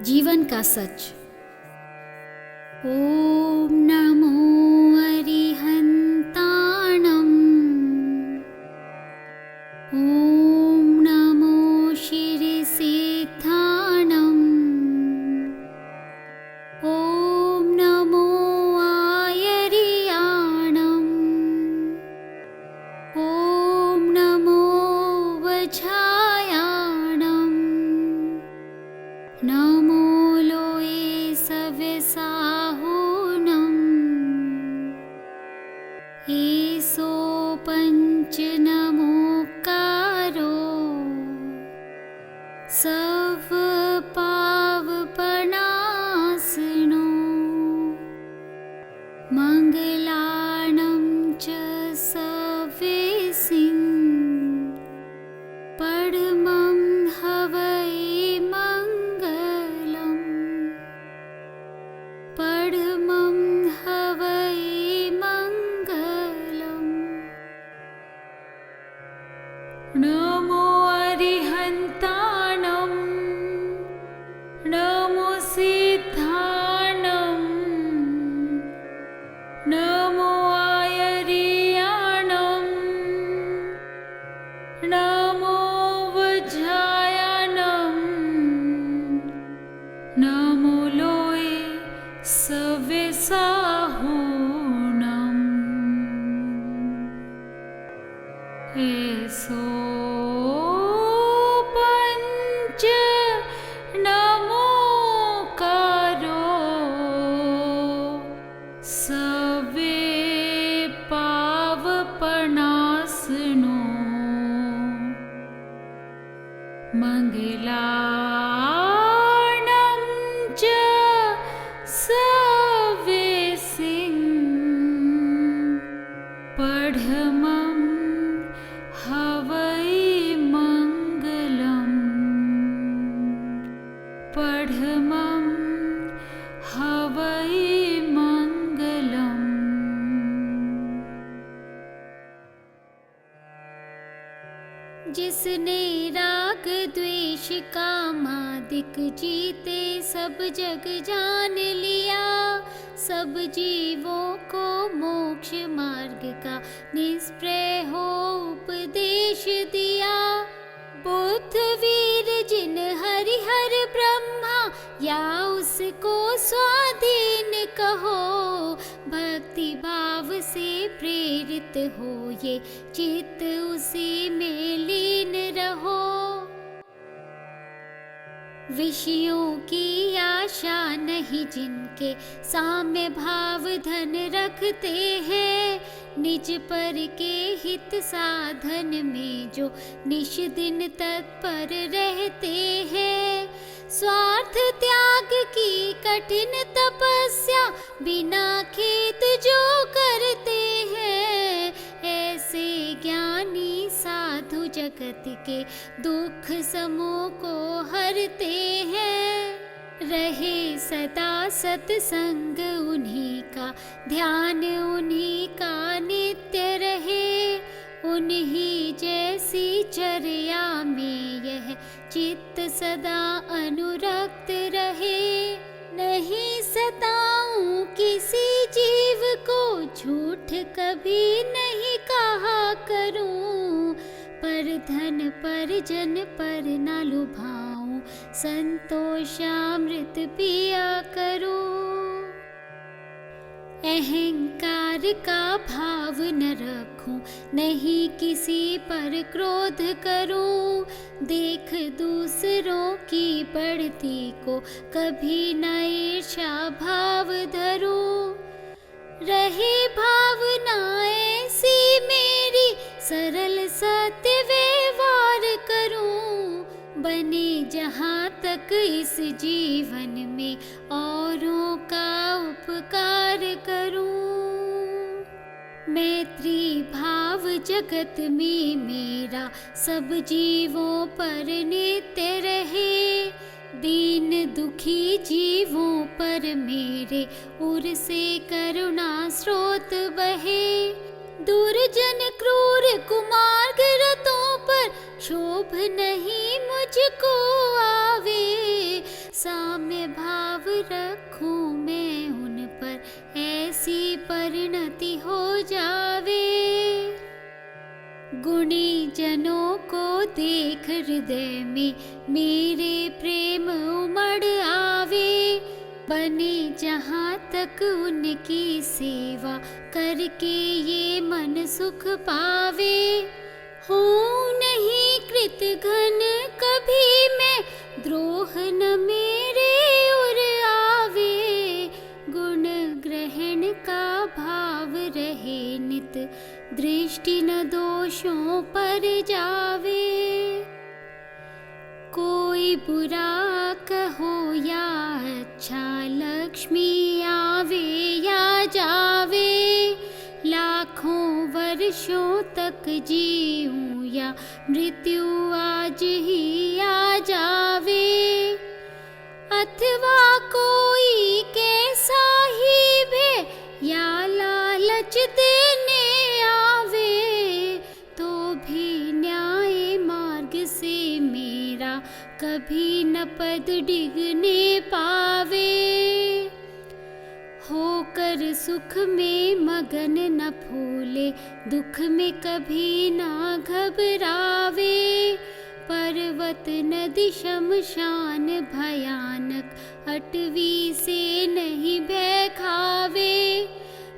जीवन का सच। ओम नमो अरिहंताणं। ओम नमो शिरसिद्धाणं। ओम नमो आयर्याणं। ओम नमो वज्रायाणं। नमो लोये सव्यसाहुनं। ईसो पंच नमोकारो सर्व पावपनासनो। मंगलानं च सवेसिं परमं हवै मंगलम्। परमं हवै मंगलम्। नमो अरिहंताणं। नमो सिद्धाणं। नमो आयर्याणं। नमो वज्रायाणं। नमो लोये सव्यसाहुनं। एसो पंच नमोकारो सर्वे पावपनासनो। मंगलानं च सवेसिं परमं हवै मंगलम्। परमं हवै मंगलम्। जिसने राग द्वेष कामादिक जीते सब जग जान लिया। सब जीवों को मोक्ष मार्ग का निष्प्रय हो उपदेश दिया। बुद्ध वीर जिन हरिहर ब्रह्मा या उसको स्वाधीन कहो। भक्ति भाव से प्रेरित हो ये चित्त उसी में लीन रहो। विषयों की आशा नहीं जिनके साम्य भाव धन रखते हैं। निज पर के हित साधन में जो निश दिन तत्पर रहते हैं। स्वार्थ त्याग की कठिन तपस्या बिना खेद जो करते हैं। ऐसे ज्ञानी साधु जगत के दुख समूह को हरते हैं। रहे सदा सत्संग उन्हीं का, ध्यान उन्हीं का नित्य रहे। उन्हीं जैसी चर्या में यह चित्त सदा अनुरक्त रहे। नहीं सताऊं किसी जीव को, झूठ कभी नहीं कहा करूं। पर धन पर जन पर न लुभाऊं, संतोषामृत पिया करूं। अहंकार का भाव न रखूं, नहीं किसी पर क्रोध करूं। देख दूसरों की बढ़ती को कभी न ईर्ष्या भाव धरूं। रहे भावना ऐसी मेरी, सरल सत्य व्यवहार करूं। बने जहाँ तक इस जीवन में औरों का उपकार करूं। मैत्री भाव जगत में मेरा सब जीवों पर नित्य रहे। दीन दुखी जीवों पर मेरे उर से करुणा स्रोत बहे। दुर्जन क्रूर कुमार्ग रतों पर क्षोभ नहीं मुझको आवे। साम्य रखूं मैं उन पर, ऐसी परिणति हो जावे। गुणी जनों को देख हृदय में मेरे प्रेम उमड़ आवे। बने जहाँ तक उनकी सेवा करके ये मन सुख पावे। हूँ नहीं कृत घन कभी मैं, द्रोह न मेरे उर आवे। गुण ग्रहण का भाव रहे नित, दृष्टि न दोषों पर जावे। कोई बुरा कहो या अच्छा, लक्ष्मी आवे या जावे। लाखों वर्षों तक जीऊं या मृत्यु आज ही आ जावे। अथवा कोई कैसा ही भे या लालच देने आवे, तो भी न्याय मार्ग से मेरा कभी न पद डिगने पावे। होकर सुख में मगन न फूले, दुख में कभी ना घबरावे। पर्वत नदी शमशान भयानक, अटवी से नहीं भय खावे।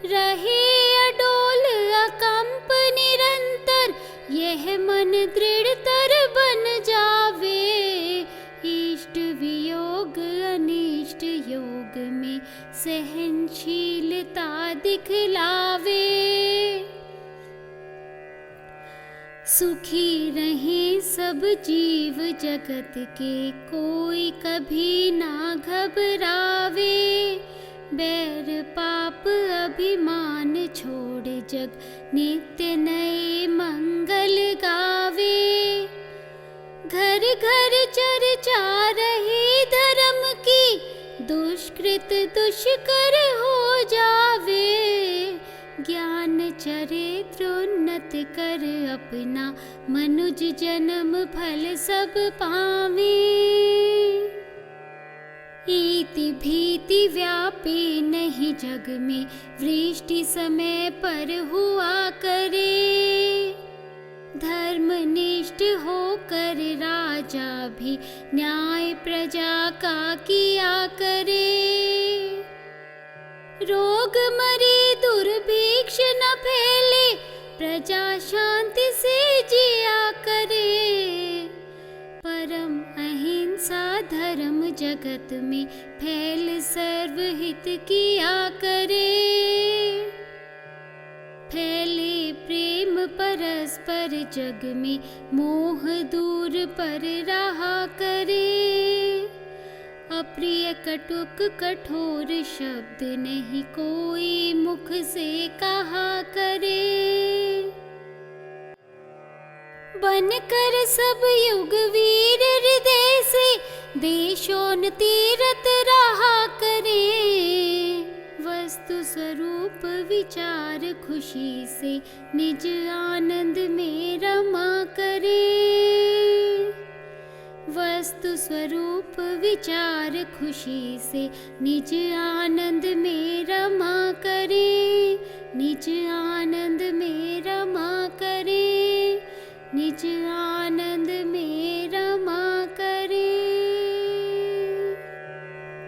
रहे अडोल अकंप निरंतर, यह मन दृढ़तर बन जावे। इष्ट वियोग अनिष्ट योग में सहनशीलता दिखलावे। सुखी रहे सब जीव जगत के, कोई कभी ना घबरावे। बैर पाप अभिमान छोड़ जग नित्य नए मंगल गावे। घर घर चर्चा रहे धर्म की, दुष्कृत दुष्कर हो जावे। ज्ञान चरित्र उन्नत कर अपना, मनुज जन्म फल सब पावे। इति भीति व्यापे नहीं जग में, वृष्टि समय पर हुआ करे। धर्मनिष्ठ होकर राजा भी न्याय प्रजा का किया करे। रोग मरे दुर्भिक्ष न फैले, प्रजा शांति से जिया करे। परम अहिंसा धर्म जगत में, फैल सर्वहित किया करे। फैले प्रेम परस्पर जग में, मोह दूर पर रहा करे। अप्रिय कटुक कठोर शब्द नहीं कोई मुख से कहा करे। बन कर सब युग वीर हृदय से, देशोन्नति रत रहा करे। वस्तु स्वरूप विचार खुशी से, निज आनंद में रमा करे। वस्तु स्वरूप विचार खुशी से, निज आनंद में रमा करे। निज आनंद में रमा करे, निज आनंद में रमा करे।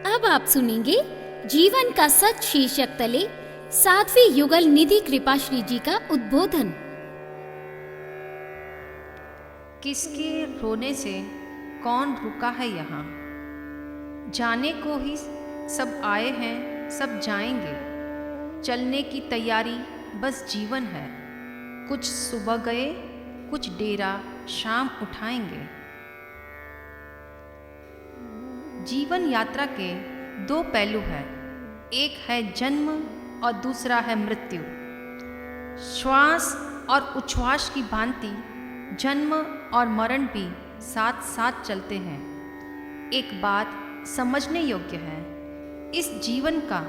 अब आप सुनेंगे जीवन का सच शीर्षक तले 7वीं युगल निधि कृपाश्री जी का उद्बोधन। किसके रोने से कौन रुका है यहाँ, जाने को ही सब आए हैं सब जाएंगे। चलने की तैयारी बस जीवन है, कुछ सुबह गए कुछ डेरा शाम उठाएंगे। जीवन यात्रा के 2 पहलू हैं, एक है जन्म और दूसरा है मृत्यु। श्वास और उच्छ्वास की भांति जन्म और मरण भी साथ साथ चलते हैं। एक बात समझने योग्य है, इस जीवन का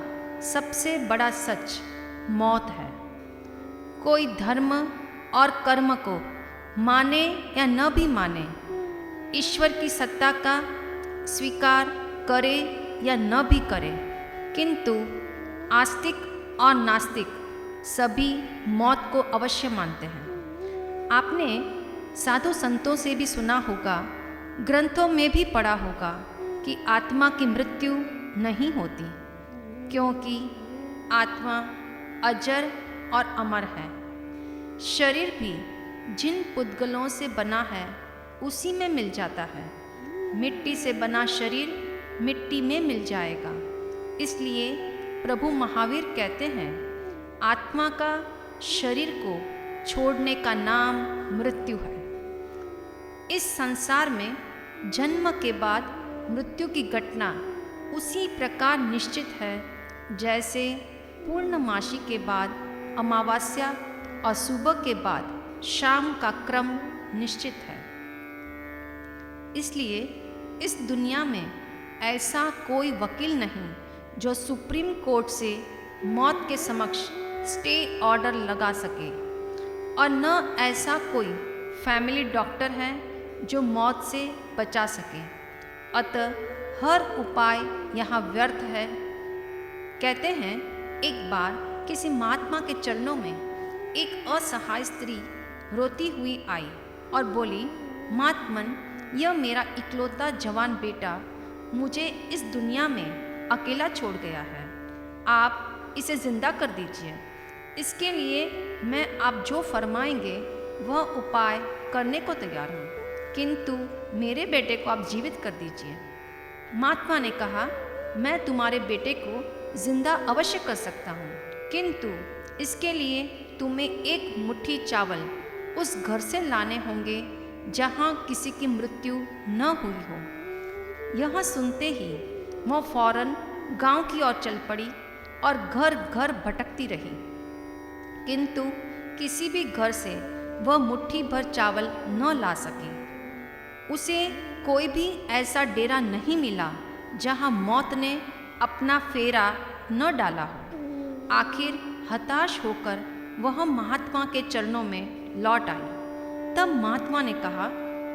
सबसे बड़ा सच मौत है। कोई धर्म और कर्म को माने या न भी माने, ईश्वर की सत्ता का स्वीकार करे या न भी करे, किंतु आस्तिक और नास्तिक सभी मौत को अवश्य मानते हैं। आपने साधु संतों से भी सुना होगा, ग्रंथों में भी पढ़ा होगा कि आत्मा की मृत्यु नहीं होती, क्योंकि आत्मा अजर और अमर है। शरीर भी जिन पुद्गलों से बना है उसी में मिल जाता है। मिट्टी से बना शरीर मिट्टी में मिल जाएगा। इसलिए प्रभु महावीर कहते हैं, आत्मा का शरीर को छोड़ने का नाम मृत्यु है। इस संसार में जन्म के बाद मृत्यु की घटना उसी प्रकार निश्चित है जैसे पूर्णमासी के बाद अमावस्या और सुबह के बाद शाम का क्रम निश्चित है। इसलिए इस दुनिया में ऐसा कोई वकील नहीं जो सुप्रीम कोर्ट से मौत के समक्ष स्टे ऑर्डर लगा सके, और न ऐसा कोई फैमिली डॉक्टर है जो मौत से बचा सके। अतः हर उपाय यहाँ व्यर्थ है। कहते हैं, एक बार किसी महात्मा के चरणों में एक असहाय स्त्री रोती हुई आई और बोली, महात्मन, यह मेरा इकलौता जवान बेटा मुझे इस दुनिया में अकेला छोड़ गया है। आप इसे जिंदा कर दीजिए। इसके लिए मैं आप जो फरमाएंगे वह उपाय करने को तैयार हूँ, किंतु मेरे बेटे को आप जीवित कर दीजिए। महात्मा ने कहा, मैं तुम्हारे बेटे को जिंदा अवश्य कर सकता हूँ, किंतु इसके लिए तुम्हें एक मुट्ठी चावल उस घर से लाने होंगे जहाँ किसी की मृत्यु न हुई हो। यह सुनते ही वह फौरन गांव की ओर चल पड़ी और घर घर भटकती रही, किंतु किसी भी घर से वह मुट्ठी भर चावल न ला सकी। उसे कोई भी ऐसा डेरा नहीं मिला जहां मौत ने अपना फेरा न डाला हो। आखिर हताश होकर वह महात्मा के चरणों में लौट आई। तब महात्मा ने कहा,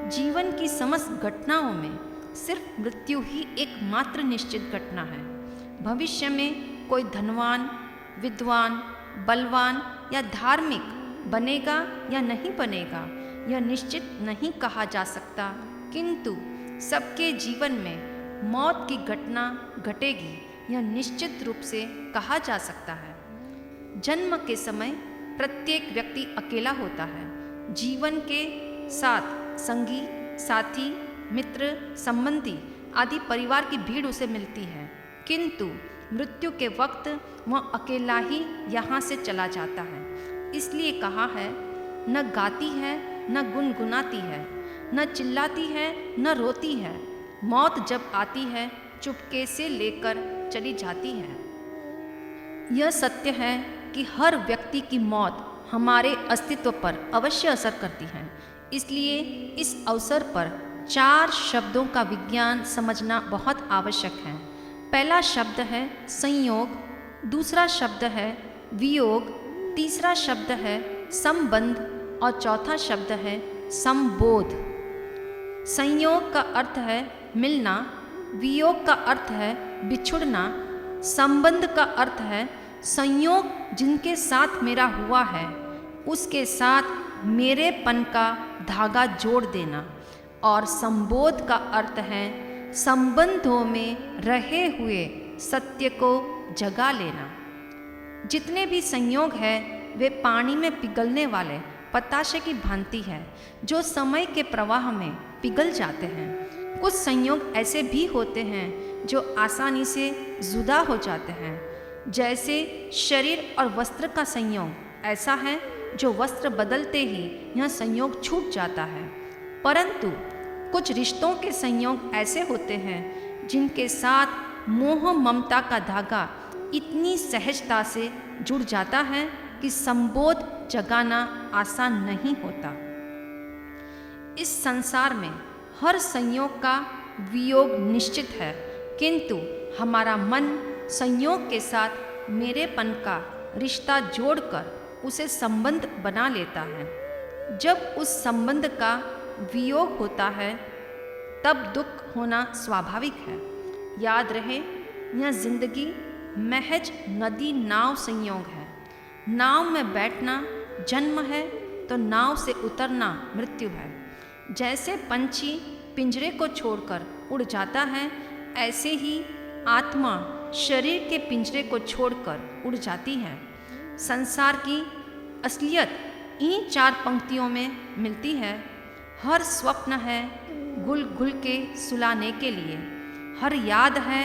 जीवन की समस्त घटनाओं में सिर्फ मृत्यु ही एकमात्र निश्चित घटना है। भविष्य में कोई धनवान, विद्वान, बलवान या धार्मिक बनेगा या नहीं बनेगा, यह निश्चित नहीं कहा जा सकता, किंतु सबके जीवन में मौत की घटना घटेगी, यह निश्चित रूप से कहा जा सकता है। जन्म के समय प्रत्येक व्यक्ति अकेला होता है। जीवन के साथ संगी, साथी, मित्र, संबंधी आदि परिवार की भीड़ उसे मिलती है, किंतु मृत्यु के वक्त वह अकेला ही यहाँ से चला जाता है। इसलिए कहा है, न गाती है, न गुनगुनाती है, न चिल्लाती है, न रोती है। मौत जब आती है चुपके से लेकर चली जाती है। यह सत्य है कि हर व्यक्ति की मौत हमारे अस्तित्व पर अवश्य असर करती है। इसलिए इस अवसर पर 4 शब्दों का विज्ञान समझना बहुत आवश्यक है। पहला शब्द है संयोग, दूसरा शब्द है वियोग, तीसरा शब्द है संबंध और चौथा शब्द है संबोध। संयोग का अर्थ है मिलना, वियोग का अर्थ है बिछुड़ना, संबंध का अर्थ है संयोग जिनके साथ मेरा हुआ है उसके साथ मेरेपन का धागा जोड़ देना, और संबोध का अर्थ है संबंधों में रहे हुए सत्य को जगा लेना। जितने भी संयोग है वे पानी में पिघलने वाले पताशे की भांति है जो समय के प्रवाह में पिघल जाते हैं। कुछ संयोग ऐसे भी होते हैं जो आसानी से जुदा हो जाते हैं, जैसे शरीर और वस्त्र का संयोग ऐसा है जो वस्त्र बदलते ही यह संयोग छूट जाता है। परंतु कुछ रिश्तों के संयोग ऐसे होते हैं जिनके साथ मोह ममता का धागा इतनी सहजता से जुड़ जाता है कि संबोध जगाना आसान नहीं होता। इस संसार में हर संयोग का वियोग निश्चित है, किंतु हमारा मन संयोग के साथ मेरेपन का रिश्ता जोड़कर उसे संबंध बना लेता है। जब उस संबंध का वियोग होता है तब दुख होना स्वाभाविक है। याद रहे, यह जिंदगी महज नदी नाव संयोग है। नाव में बैठना जन्म है तो नाव से उतरना मृत्यु है। जैसे पंछी पिंजरे को छोड़कर उड़ जाता है, ऐसे ही आत्मा शरीर के पिंजरे को छोड़कर उड़ जाती है। संसार की असलियत इन 4 पंक्तियों में मिलती है। हर स्वप्न है गुल गुल के सुलाने के लिए, हर याद है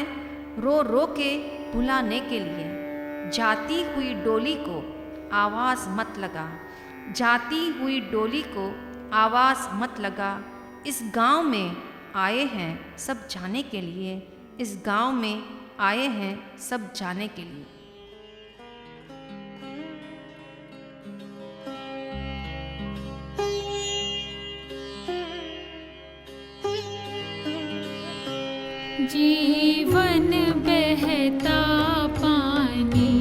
रो रो के भुलाने के लिए। जाती हुई डोली को आवाज़ मत लगा, जाती हुई डोली को आवाज़ मत लगा। इस गांव में आए हैं सब जाने के लिए, इस गांव में आए हैं सब जाने के लिए। जीवन बहता पानी,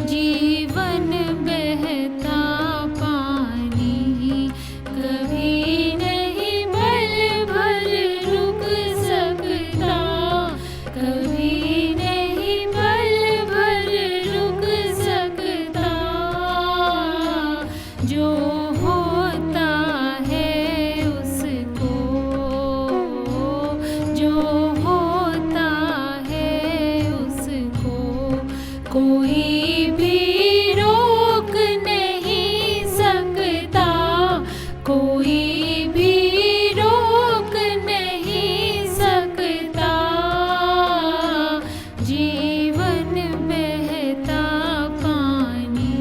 जीवन बहता पानी, कभी नहीं पल भर रुक सकता, कभी नहीं पल भर रुक सकता। जो होता है उसको, जो होता है उसको कोई भी रोक नहीं सकता, कोई भी रोक नहीं सकता। जीवन बहता पानी,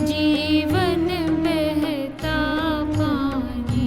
जीवन बहता पानी।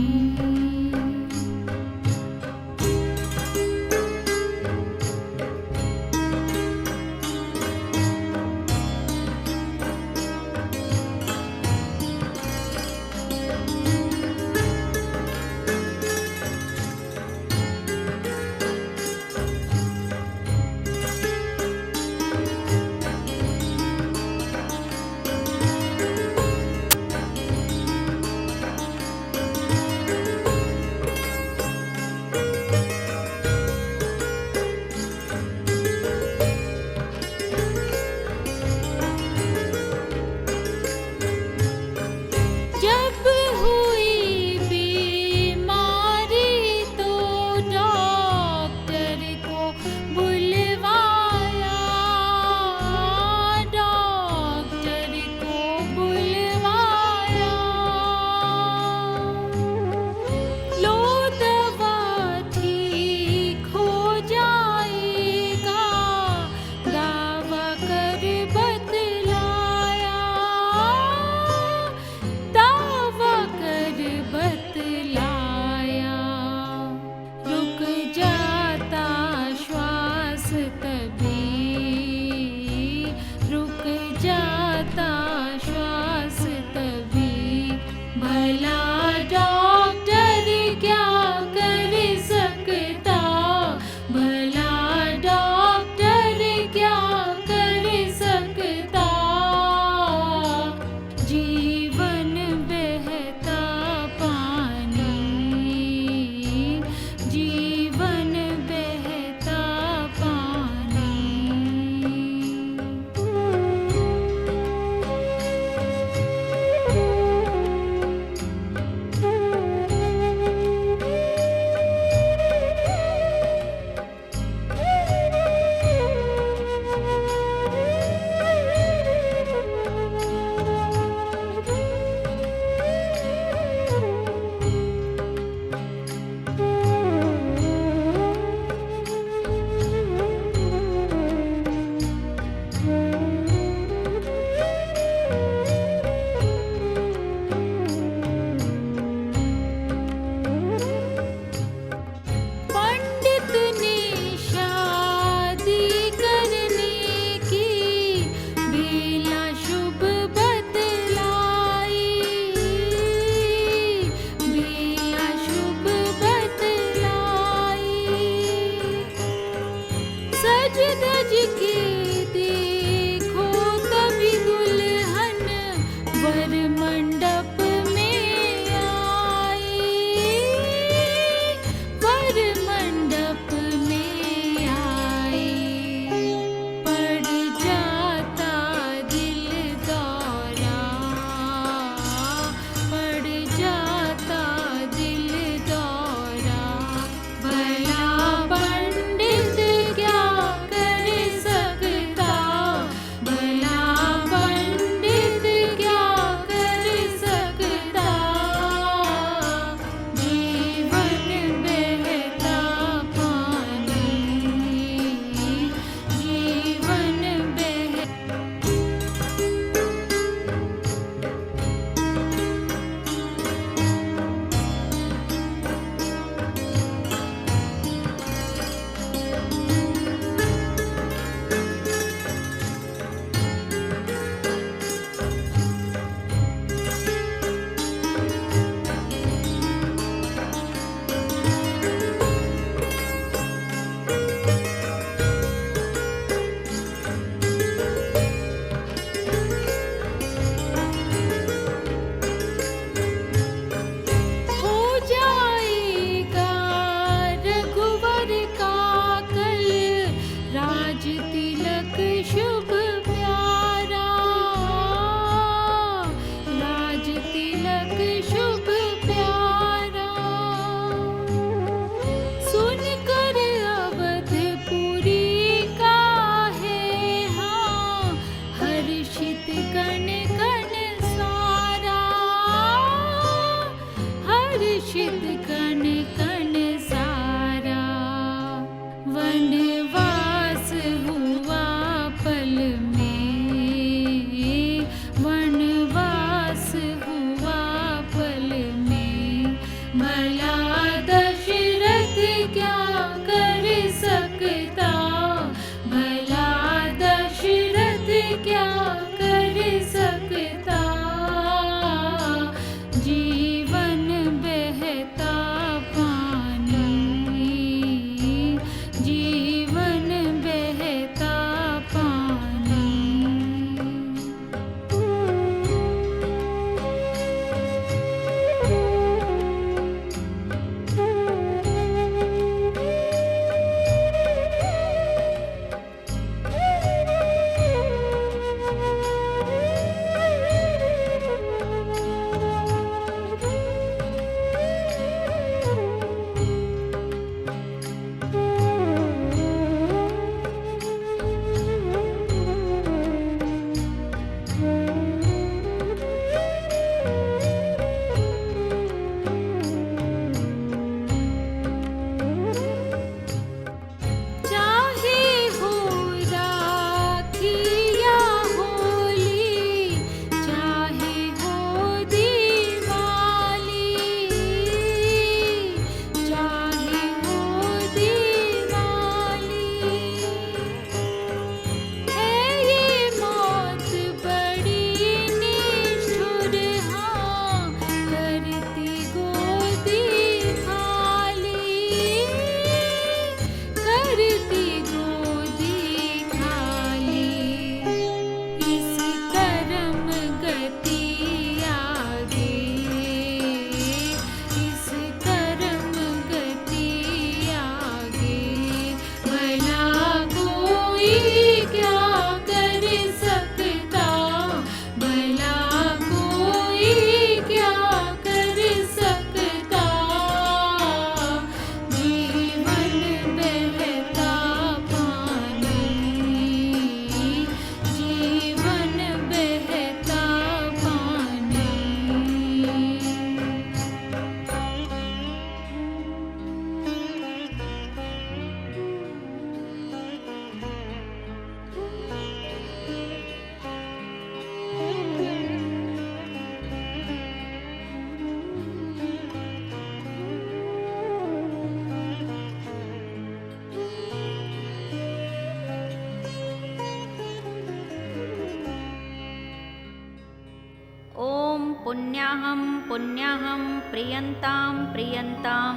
पुण्याहं पुण्याहं प्रियन्तां प्रियन्तां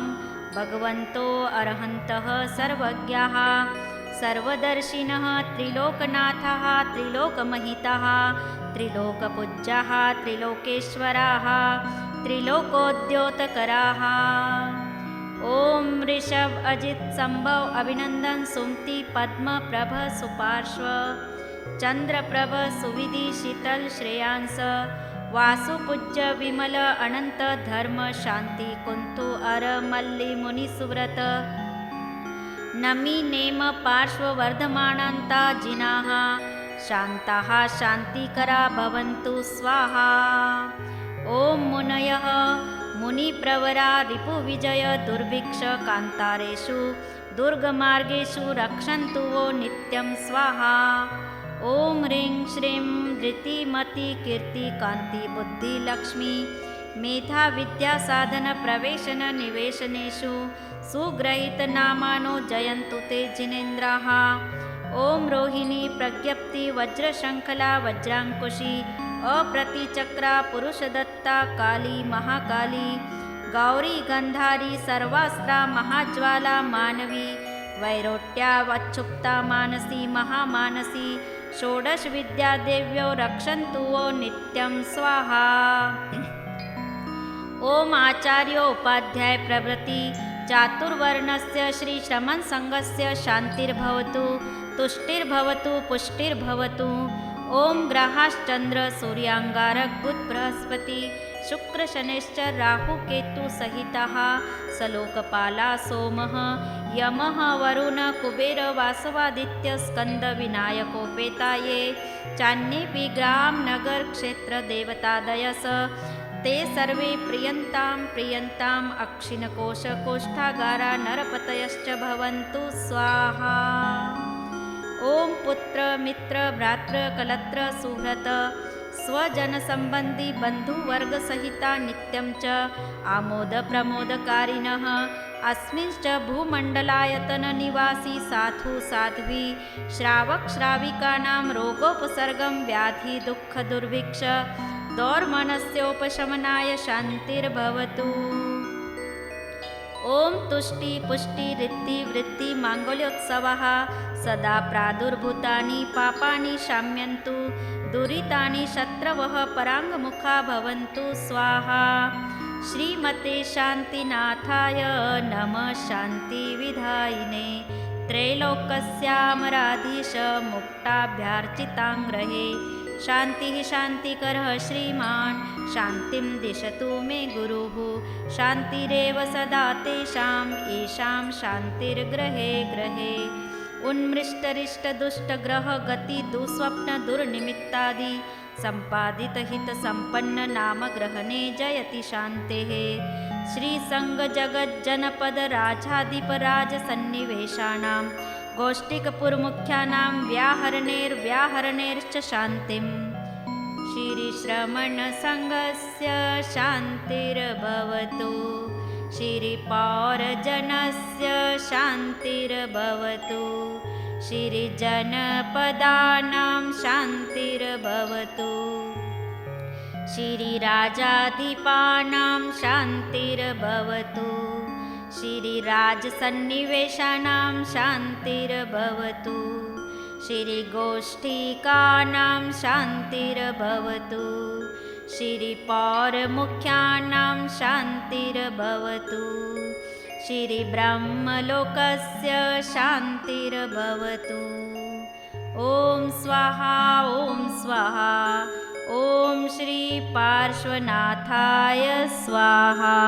भगवन्तो अरहन्तः सर्वज्ञाः सर्वदर्शिनः त्रिलोकनाथः त्रिलोकमहितः त्रिलोकपूज्यः त्रिलोकेश्वराः त्रिलोकोद्योतकराः। ॐ ऋषभ अजित संभव अभिनंदन सुमति पद्म प्रभ सुपार्श्व चंद्रप्रभ सुविधि शीतल श्रेयांस वासुपूज्य विमल अनंत धर्म शांति कुंतु अर मल्लि मुनि सुव्रत नमी नेम पार्श्व वर्धमानान्ता जिनाः शान्ताः शान्तिकरा भवन्तु स्वाहा। ॐ मुनयः मुनिप्रवरा रिपुविजय दुर्भिक्ष कान्तारेषु दुर्गमार्गेषु रक्षन्तु वो नित्यं स्वाहा। ॐ ह्रीं श्रीं धृतिमति कीर्ति कान्ति बुद्धि लक्ष्मी मेधा विद्या साधन प्रवेशन निवेशनेषु सुग्रहित नामानो जयन्तु ते जिनेन्द्राः। ॐ रोहिणी प्रज्ञप्ति वज्रशङ्खला वज्राङ्कुशी अप्रतिचक्रा पुरुषदत्ता काली महाकाली गौरी गंधारी सर्वास्त्रा महाज्वाला मानवी वैरोट्या वच्छुप्ता मानसी महामानसी षोडश विद्यादेव्यो रक्षन्तु वो नित्यं स्वाहा। ओम आचार्यो उपाध्याय प्रभृति चातुर्वर्णस्य श्री श्रमण संघस्य शांतिर्भवतु तुष्टिर्भवतु पुष्टिर्भवतु। ओम ग्रहाश्चंद्र सूर्यांगारक बुध बृहस्पति शुक्र शनिश्च राहु केतु सहिताः सलोकपाला सोमः यमः वरुण कुबेर वासवादित्य स्कंद विनायकोपेताये चान्येऽपि ग्राम नगर क्षेत्र देवतादयस ते सर्वे प्रियन्तां प्रियन्ताम् अक्षिणकोश कोष्ठागारा नरपतयश्च भवन्तु स्वाहा। ओम पुत्र मित्र भ्रातृ कलत्र सुहृत स्वजन संबंधी बंधु वर्ग सहिता नित्यं च आमोद प्रमोदकारिणः अस्मिंश्च भूमण्डलायतन निवासी साधु साध्वी श्रावक श्राविकानां रोगोपसर्गं व्याधि दुःख दुर्भिक्ष दौर्मनस्योपशमनाय शान्तिर्भवतु। ओम तुष्टि पुष्टि रिद्धि वृद्धि मांगल्योत्सवः सदा प्रादुर्भूतानि पापानि शाम्यन्तु दुरितानि शत्रवः पराङ्गमुखा भवन्तु स्वाहा। श्रीमते शान्तिनाथाय नमः शान्तिविधायिने त्रैलोक्यस्यामराधीश मुक्ताभ्यार्चिताङ्ग्रहे शान्तिः शान्तिकरः श्रीमान् शान्तिं दिशतु मे गुरुः शान्तिरेव सदा तेषां येषां शान्तिर्ग्रहे ग्रहे। उन्मृष्टरिष्टदुष्टग्रह गति दुःस्वप्न दुर्निमित्तादि सम्पादित हित संपन्न नाम ग्रहणे जयति शान्तेः। श्री संग जगत जनपद राजाधिपराज सन्निवेशानां गोष्ठिकपुरमुख्यानां व्याहरणेर्व्याहरणेर्च शान्तिं श्रीश्रमण संघस्य शान्तिर्भवतु श्रीपौरजनस्य शान्तिर्भवतु श्रीजनपदानां शान्तिर्भवतु श्रीराजाधिपानां शान्तिर्भवतु श्रीराजसन्निवेशानां शान्तिर्भवतु श्रीगोष्ठिकानां शान्तिर्भवतु श्रीपौरमुख्यानां शान्तिर्भवतु श्रीब्रह्मलोकस्य शान्तिर्भवतु। ॐ स्वाहा ॐ स्वाहा ॐ श्री पार्श्वनाथाय स्वाहा।